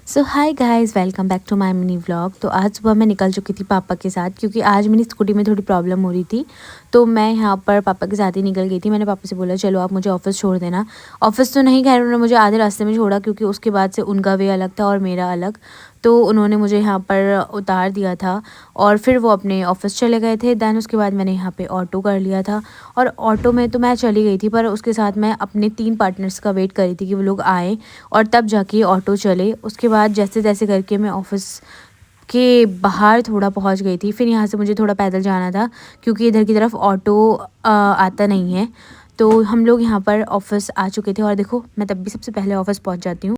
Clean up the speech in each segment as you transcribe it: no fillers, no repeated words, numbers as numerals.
So hi guys, welcome back to my mini vlog. तो आज सुबह मैं निकल चुकी थी पापा के साथ, क्योंकि आज मेरी स्कूटी में थोड़ी प्रॉब्लम हो रही थी। तो मैं यहाँ पर पापा के साथ ही निकल गई थी। मैंने पापा से बोला चलो आप मुझे ऑफ़िस छोड़ देना। ऑफ़िस तो नहीं, खैर उन्होंने मुझे आधे रास्ते में छोड़ा, क्योंकि उसके बाद से उनका वे अलग था और मेरा अलग। तो उन्होंने मुझे यहाँ पर उतार दिया था और फिर वो अपने ऑफ़िस चले गए थे। दैन उसके बाद मैंने यहाँ पे ऑटो कर लिया था और ऑटो में तो मैं चली गई थी, पर उसके साथ मैं अपने 3 पार्टनर्स का वेट कर रही थी कि वो लोग आएँ और तब जाके ऑटो चले। उसके बाद जैसे-तैसे करके मैं ऑफ़िस के बाहर थोड़ा पहुँच गई थी। फिर यहाँ से मुझे थोड़ा पैदल जाना था, क्योंकि इधर की तरफ ऑटो आता नहीं है। तो हम लोग यहाँ पर ऑफ़िस आ चुके थे और देखो मैं तब भी सबसे पहले ऑफ़िस पहुँच जाती हूँ।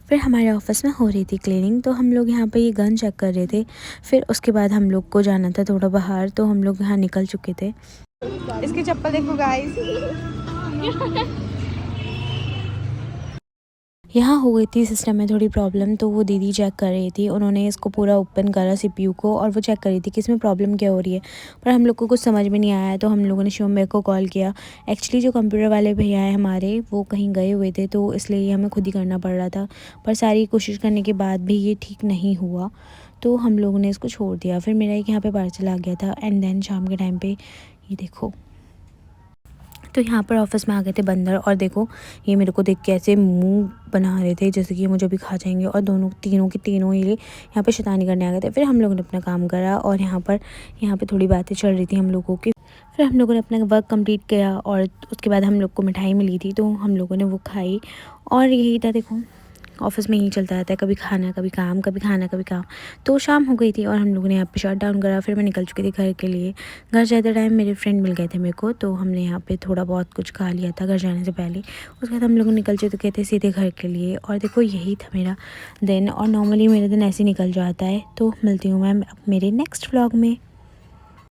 फिर हमारे ऑफ़िस में हो रही थी क्लीनिंग, तो हम लोग यहाँ पे ये गन चेक कर रहे थे। फिर उसके बाद हम लोग को जाना था थोड़ा बाहर, तो हम लोग यहाँ निकल चुके थे। इसकी चप्पल देखो गाइस। यहाँ हो गई थी सिस्टम में थोड़ी प्रॉब्लम, तो वो दीदी चेक कर रही थी। उन्होंने इसको पूरा ओपन करा सीपीयू को और वो चेक कर रही थी कि इसमें प्रॉब्लम क्या हो रही है। पर हम लोग को कुछ समझ में नहीं आया, तो हम लोगों ने शिवम भैया को कॉल किया। एक्चुअली जो कंप्यूटर वाले भैया हैं हमारे, वो कहीं गए हुए थे, तो इसलिए ये हमें खुद ही करना पड़ रहा था। पर सारी कोशिश करने के बाद भी ये ठीक नहीं हुआ, तो हम लोगों ने इसको छोड़ दिया। फिर मेरा एक यहाँ पर पार्सल आ गया था एंड देन शाम के टाइम पर ये देखो, तो यहाँ पर ऑफ़िस में आ गए थे बंदर और देखो ये मेरे को देख के ऐसे मुंह बना रहे थे जैसे कि ये मुझे अभी खा जाएंगे। और दोनों तीनों के तीनों ये यहाँ पर शैतानी करने आ गए थे। फिर हम लोगों ने अपना काम करा और यहाँ पर थोड़ी बातें चल रही थी हम लोगों की। फिर हम लोगों ने अपना वर्क कंप्लीट किया और उसके बाद हम लोग को मिठाई मिली थी, तो हम लोगों ने वो खाई। और यही था, देखो ऑफ़िस में यही चलता रहता है, कभी खाना कभी काम, कभी खाना कभी काम। तो शाम हो गई थी और हम लोगों ने यहाँ पे शट डाउन करा। फिर मैं निकल चुकी थी घर के लिए। घर जाते टाइम मेरे फ्रेंड मिल गए थे मेरे को, तो हमने यहाँ पे थोड़ा बहुत कुछ खा लिया था घर जाने से पहले। उसके बाद हम लोग निकल चुके थे सीधे घर के लिए। और देखो यही था मेरा दिन, और नॉर्मली मेरा दिन ऐसे निकल जाता है। तो मिलती हूँ मैं मेरे नेक्स्ट व्लॉग में।